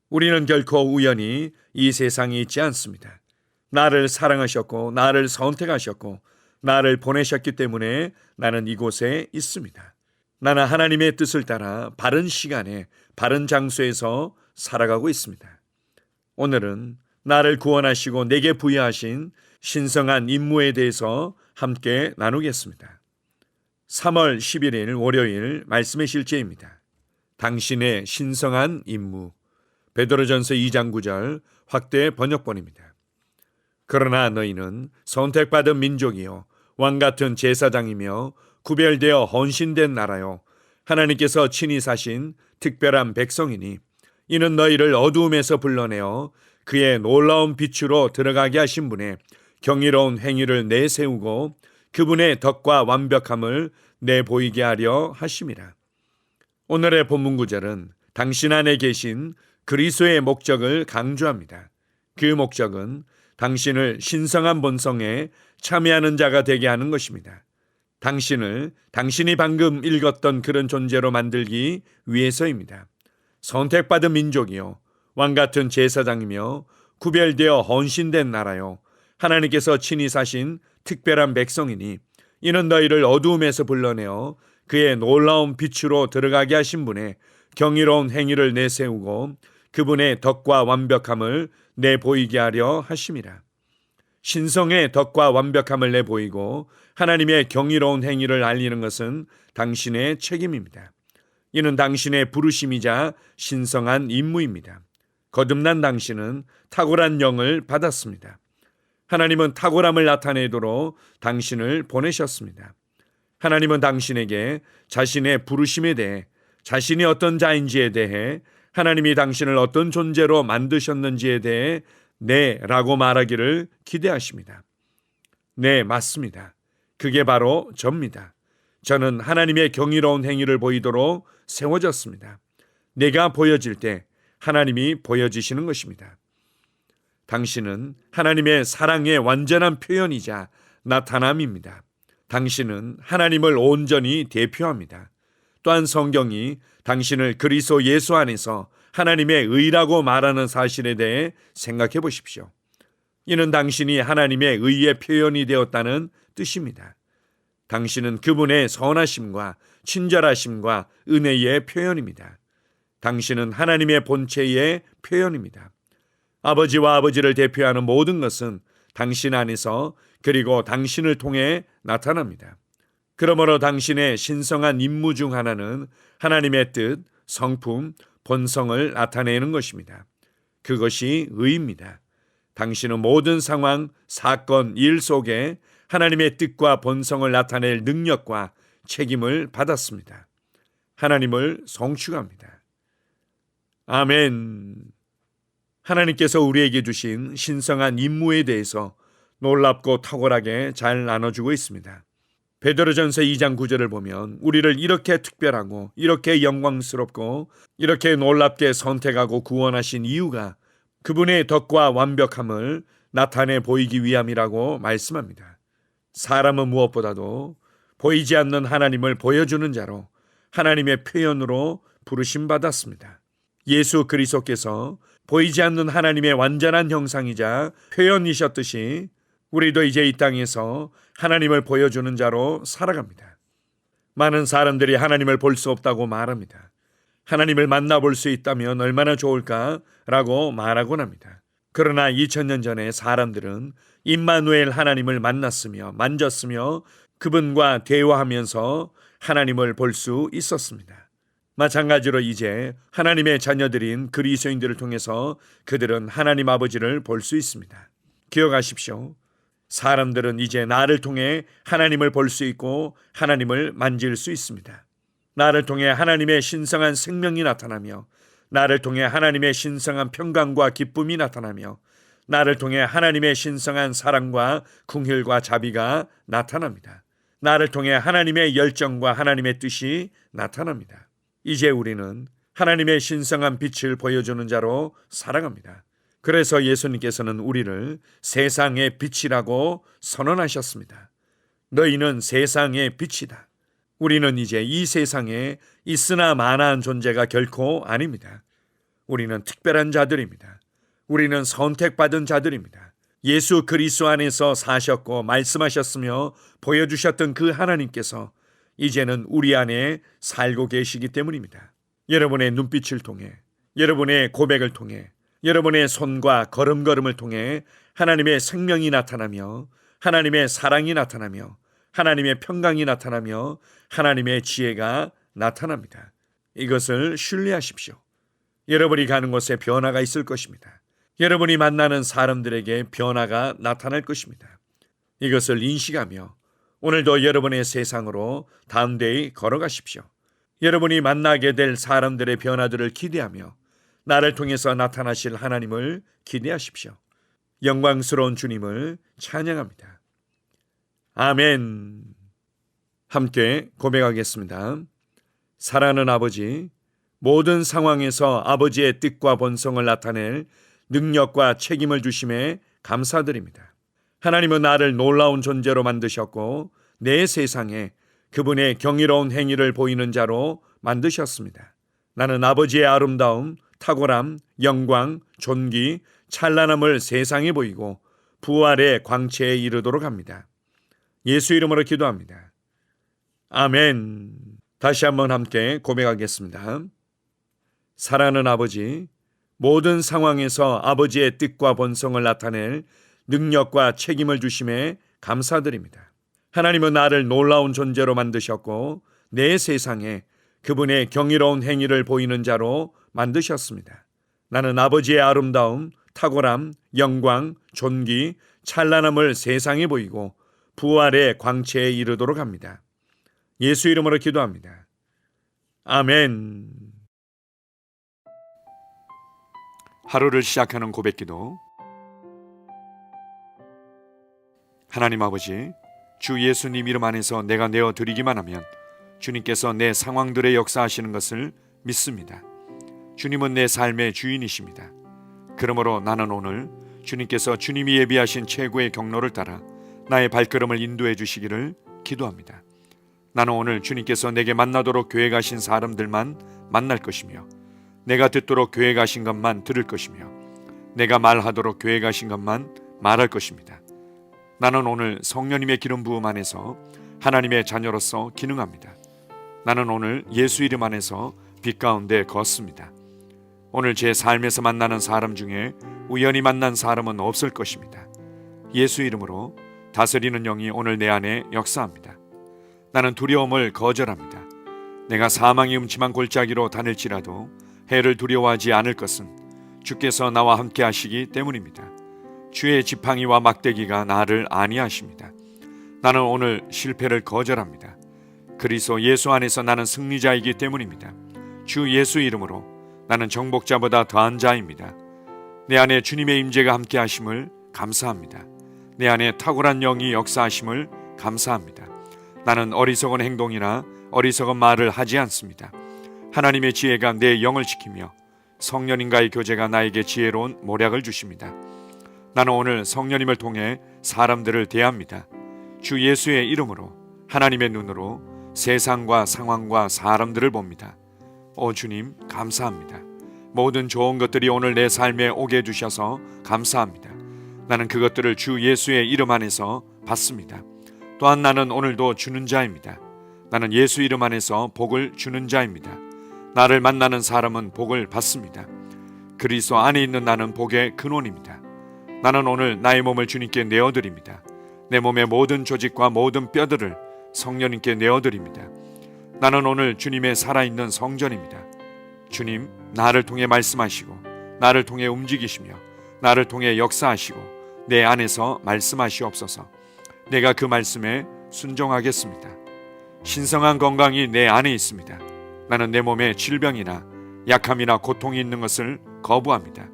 우리는 결코 우연히 이 세상에 있지 않습니다. 나를 사랑하셨고 나를 선택하셨고 나를 보내셨기 때문에 나는 이곳에 있습니다. 나는 하나님의 뜻을 따라 바른 시간에 바른 장소에서 살아가고 있습니다. 오늘은 나를 구원하시고 내게 부여하신 신성한 임무에 대해서 함께 나누겠습니다. 3월 11일 월요일 말씀의 실제입니다. 당신의 신성한 임무, 베드로전서 2장 9절 확대 번역본입니다. 그러나 너희는 선택받은 민족이요 왕같은 제사장이며 구별되어 헌신된 나라요 하나님께서 친히 사신 특별한 백성이니 이는 너희를 어두움에서 불러내어 그의 놀라운 빛으로 들어가게 하신 분의 경이로운 행위를 내세우고 그분의 덕과 완벽함을 내보이게 하려 하심이라. 오늘의 본문 구절은 당신 안에 계신 그리스도의 목적을 강조합니다. 그 목적은 당신을 신성한 본성에 참여하는 자가 되게 하는 것입니다. 당신을 당신이 방금 읽었던 그런 존재로 만들기 위해서입니다. 선택받은 민족이요 왕같은 제사장이며 구별되어 헌신된 나라요 하나님께서 친히 사신 특별한 백성이니 이는 너희를 어두움에서 불러내어 그의 놀라운 빛으로 들어가게 하신 분의 경이로운 행위를 내세우고 그분의 덕과 완벽함을 내보이게 하려 하심이라. 신성의 덕과 완벽함을 내보이고 하나님의 경이로운 행위를 알리는 것은 당신의 책임입니다. 이는 당신의 부르심이자 신성한 임무입니다. 거듭난 당신은 탁월한 영을 받았습니다. 하나님은 탁월함을 나타내도록 당신을 보내셨습니다. 하나님은 당신에게 자신의 부르심에 대해, 자신이 어떤 자인지에 대해, 하나님이 당신을 어떤 존재로 만드셨는지에 대해 네 라고 말하기를 기대하십니다. 네, 맞습니다. 그게 바로 저입니다. 저는 하나님의 경이로운 행위를 보이도록 세워졌습니다. 내가 보여질 때 하나님이 보여지시는 것입니다. 당신은 하나님의 사랑의 완전한 표현이자 나타남입니다. 당신은 하나님을 온전히 대표합니다. 또한 성경이 당신을 그리스도 예수 안에서 하나님의 의라고 말하는 사실에 대해 생각해 보십시오. 이는 당신이 하나님의 의의 표현이 되었다는 뜻입니다. 당신은 그분의 선하심과 친절하심과 은혜의 표현입니다. 당신은 하나님의 본체의 표현입니다. 아버지와 아버지를 대표하는 모든 것은 당신 안에서 그리고 당신을 통해 나타납니다. 그러므로 당신의 신성한 임무 중 하나는 하나님의 뜻, 성품, 본성을 나타내는 것입니다. 그것이 의입니다. 당신은 모든 상황, 사건, 일 속에 하나님의 뜻과 본성을 나타낼 능력과 책임을 받았습니다. 하나님을 송축합니다. 아멘. 하나님께서 우리에게 주신 신성한 임무에 대해서 놀랍고 탁월하게 잘 나눠주고 있습니다. 베드로전서 2장 9절을 보면 우리를 이렇게 특별하고 이렇게 영광스럽고 이렇게 놀랍게 선택하고 구원하신 이유가 그분의 덕과 완벽함을 나타내 보이기 위함이라고 말씀합니다. 사람은 무엇보다도 보이지 않는 하나님을 보여주는 자로 하나님의 표현으로 부르심받았습니다. 예수 그리스도께서 보이지 않는 하나님의 완전한 형상이자 표현이셨듯이 우리도 이제 이 땅에서 하나님을 보여주는 자로 살아갑니다. 많은 사람들이 하나님을 볼 수 없다고 말합니다. 하나님을 만나볼 수 있다면 얼마나 좋을까라고 말하곤 합니다. 그러나 2000년 전에 사람들은 임마누엘 하나님을 만났으며 만졌으며 그분과 대화하면서 하나님을 볼 수 있었습니다. 마찬가지로 이제 하나님의 자녀들인 그리스도인들을 통해서 그들은 하나님 아버지를 볼 수 있습니다. 기억하십시오. 사람들은 이제 나를 통해 하나님을 볼 수 있고 하나님을 만질 수 있습니다. 나를 통해 하나님의 신성한 생명이 나타나며 나를 통해 하나님의 신성한 평강과 기쁨이 나타나며 나를 통해 하나님의 신성한 사랑과 긍휼과 자비가 나타납니다. 나를 통해 하나님의 열정과 하나님의 뜻이 나타납니다. 이제 우리는 하나님의 신성한 빛을 보여주는 자로 살아갑니다. 그래서 예수님께서는 우리를 세상의 빛이라고 선언하셨습니다. 너희는 세상의 빛이다. 우리는 이제 이 세상에 있으나 마나한 존재가 결코 아닙니다. 우리는 특별한 자들입니다. 우리는 선택받은 자들입니다. 예수 그리스도 안에서 사셨고 말씀하셨으며 보여주셨던 그 하나님께서 이제는 우리 안에 살고 계시기 때문입니다. 여러분의 눈빛을 통해, 여러분의 고백을 통해, 여러분의 손과 걸음걸음을 통해 하나님의 생명이 나타나며 하나님의 사랑이 나타나며 하나님의 평강이 나타나며 하나님의 지혜가 나타납니다. 이것을 신뢰하십시오. 여러분이 가는 곳에 변화가 있을 것입니다. 여러분이 만나는 사람들에게 변화가 나타날 것입니다. 이것을 인식하며 오늘도 여러분의 세상으로 담대히 걸어가십시오. 여러분이 만나게 될 사람들의 변화들을 기대하며 나를 통해서 나타나실 하나님을 기대하십시오. 영광스러운 주님을 찬양합니다. 아멘. 함께 고백하겠습니다. 사랑하는 아버지, 모든 상황에서 아버지의 뜻과 본성을 나타낼 능력과 책임을 주심에 감사드립니다. 하나님은 나를 놀라운 존재로 만드셨고 내 세상에 그분의 경이로운 행위를 보이는 자로 만드셨습니다. 나는 아버지의 아름다움, 탁월함, 영광, 존귀, 찬란함을 세상에 보이고 부활의 광채에 이르도록 합니다. 예수 이름으로 기도합니다. 아멘. 다시 한번 함께 고백하겠습니다. 사랑하는 아버지, 모든 상황에서 아버지의 뜻과 본성을 나타낼 능력과 책임을 주심에 감사드립니다. 하나님은 나를 놀라운 존재로 만드셨고 내 세상에 그분의 경이로운 행위를 보이는 자로 만드셨습니다. 나는 아버지의 아름다움, 탁월함, 영광, 존귀, 찬란함을 세상에 보이고 부활의 광채에 이르도록 합니다. 예수 이름으로 기도합니다. 아멘. 하루를 시작하는 고백기도. 하나님 아버지, 주 예수님 이름 안에서 내가 내어드리기만 하면 주님께서 내 상황들의 역사하시는 것을 믿습니다. 주님은 내 삶의 주인이십니다. 그러므로 나는 오늘 주님께서 주님이 예비하신 최고의 경로를 따라 나의 발걸음을 인도해 주시기를 기도합니다. 나는 오늘 주님께서 내게 만나도록 계획하신 사람들만 만날 것이며 내가 듣도록 계획하신 것만 들을 것이며 내가 말하도록 계획하신 것만 말할 것입니다. 나는 오늘 성령님의 기름 부음 안에서 하나님의 자녀로서 기능합니다. 나는 오늘 예수 이름 안에서 빛 가운데 걷습니다. 오늘 제 삶에서 만나는 사람 중에 우연히 만난 사람은 없을 것입니다. 예수 이름으로 다스리는 영이 오늘 내 안에 역사합니다. 나는 두려움을 거절합니다. 내가 사망의 음침한 골짜기로 다닐지라도 해를 두려워하지 않을 것은 주께서 나와 함께 하시기 때문입니다. 주의 지팡이와 막대기가 나를 안위하십니다. 나는 오늘 실패를 거절합니다. 그리스도 예수 안에서 나는 승리자이기 때문입니다. 주 예수 이름으로 나는 정복자보다 더한 자입니다. 내 안에 주님의 임재가 함께 하심을 감사합니다. 내 안에 탁월한 영이 역사하심을 감사합니다. 나는 어리석은 행동이나 어리석은 말을 하지 않습니다. 하나님의 지혜가 내 영을 지키며 성령님과의 교제가 나에게 지혜로운 모략을 주십니다. 나는 오늘 성령님을 통해 사람들을 대합니다. 주 예수의 이름으로 하나님의 눈으로 세상과 상황과 사람들을 봅니다. 오 주님 감사합니다. 모든 좋은 것들이 오늘 내 삶에 오게 해주셔서 감사합니다. 나는 그것들을 주 예수의 이름 안에서 받습니다. 또한 나는 오늘도 주는 자입니다. 나는 예수 이름 안에서 복을 주는 자입니다. 나를 만나는 사람은 복을 받습니다. 그리스도 안에 있는 나는 복의 근원입니다. 나는 오늘 나의 몸을 주님께 내어드립니다. 내 몸의 모든 조직과 모든 뼈들을 성령님께 내어드립니다. 나는 오늘 주님의 살아있는 성전입니다. 주님, 나를 통해 말씀하시고 나를 통해 움직이시며 나를 통해 역사하시고 내 안에서 말씀하시옵소서. 내가 그 말씀에 순종하겠습니다. 신성한 건강이 내 안에 있습니다. 나는 내 몸에 질병이나 약함이나 고통이 있는 것을 거부합니다.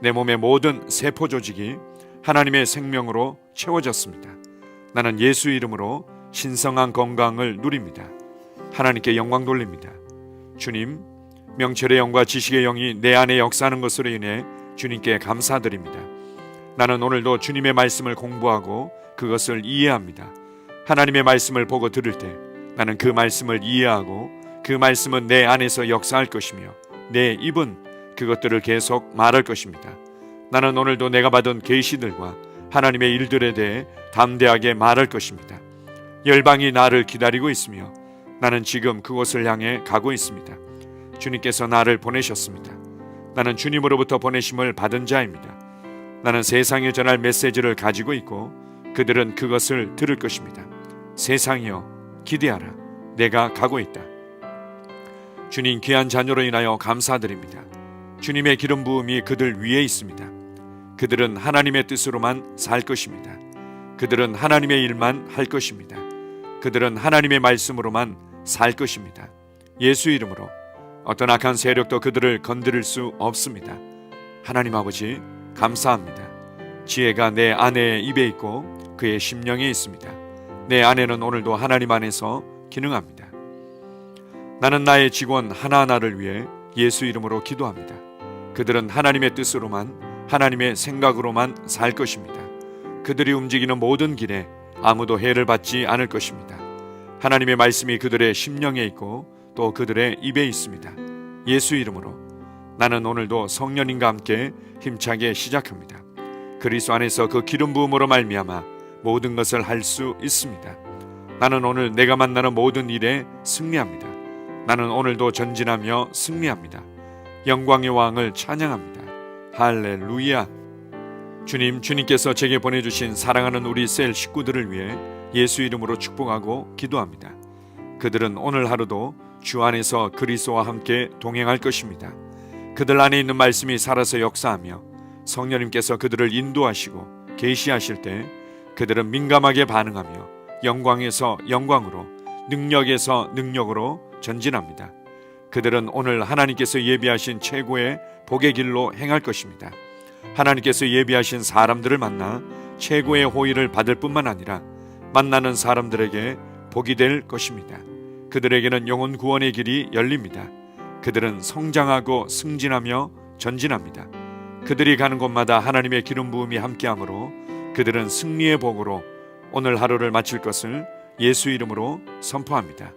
내 몸의 모든 세포 조직이 하나님의 생명으로 채워졌습니다. 나는 예수 이름으로 신성한 건강을 누립니다. 하나님께 영광 돌립니다. 주님, 명철의 영과 지식의 영이 내 안에 역사하는 것으로 인해 주님께 감사드립니다. 나는 오늘도 주님의 말씀을 공부하고 그것을 이해합니다. 하나님의 말씀을 보고 들을 때 나는 그 말씀을 이해하고 그 말씀은 내 안에서 역사할 것이며 내 입은 그것들을 계속 말할 것입니다. 나는 오늘도 내가 받은 계시들과 하나님의 일들에 대해 담대하게 말할 것입니다. 열방이 나를 기다리고 있으며 나는 지금 그곳을 향해 가고 있습니다. 주님께서 나를 보내셨습니다. 나는 주님으로부터 보내심을 받은 자입니다. 나는 세상에 전할 메시지를 가지고 있고 그들은 그것을 들을 것입니다. 세상이여 기대하라. 내가 가고 있다. 주님 귀한 자녀로 인하여 감사드립니다. 주님의 기름 부음이 그들 위에 있습니다. 그들은 하나님의 뜻으로만 살 것입니다. 그들은 하나님의 일만 할 것입니다. 그들은 하나님의 말씀으로만 살 것입니다. 예수 이름으로 어떤 악한 세력도 그들을 건드릴 수 없습니다. 하나님 아버지 감사합니다. 지혜가 내 아내의 입에 있고 그의 심령에 있습니다. 내 아내는 오늘도 하나님 안에서 기능합니다. 나는 나의 직원 하나하나를 위해 예수 이름으로 기도합니다. 그들은 하나님의 뜻으로만 하나님의 생각으로만 살 것입니다. 그들이 움직이는 모든 길에 아무도 해를 받지 않을 것입니다. 하나님의 말씀이 그들의 심령에 있고 또 그들의 입에 있습니다. 예수 이름으로 나는 오늘도 성령님과 함께 힘차게 시작합니다. 그리스도 안에서 그 기름 부음으로 말미암아 모든 것을 할 수 있습니다. 나는 오늘 내가 만나는 모든 일에 승리합니다. 나는 오늘도 전진하며 승리합니다. 영광의 왕을 찬양합니다. 할렐루야. 주님께서 제게 보내주신 사랑하는 우리 셀 식구들을 위해 예수 이름으로 축복하고 기도합니다. 그들은 오늘 하루도 주 안에서 그리스도와 함께 동행할 것입니다. 그들 안에 있는 말씀이 살아서 역사하며 성령님께서 그들을 인도하시고 계시하실 때 그들은 민감하게 반응하며 영광에서 영광으로 능력에서 능력으로 전진합니다. 그들은 오늘 하나님께서 예비하신 최고의 복의 길로 행할 것입니다. 하나님께서 예비하신 사람들을 만나 최고의 호의를 받을 뿐만 아니라 만나는 사람들에게 복이 될 것입니다. 그들에게는 영혼 구원의 길이 열립니다. 그들은 성장하고 승진하며 전진합니다. 그들이 가는 곳마다 하나님의 기름 부음이 함께하므로 그들은 승리의 복으로 오늘 하루를 마칠 것을 예수 이름으로 선포합니다.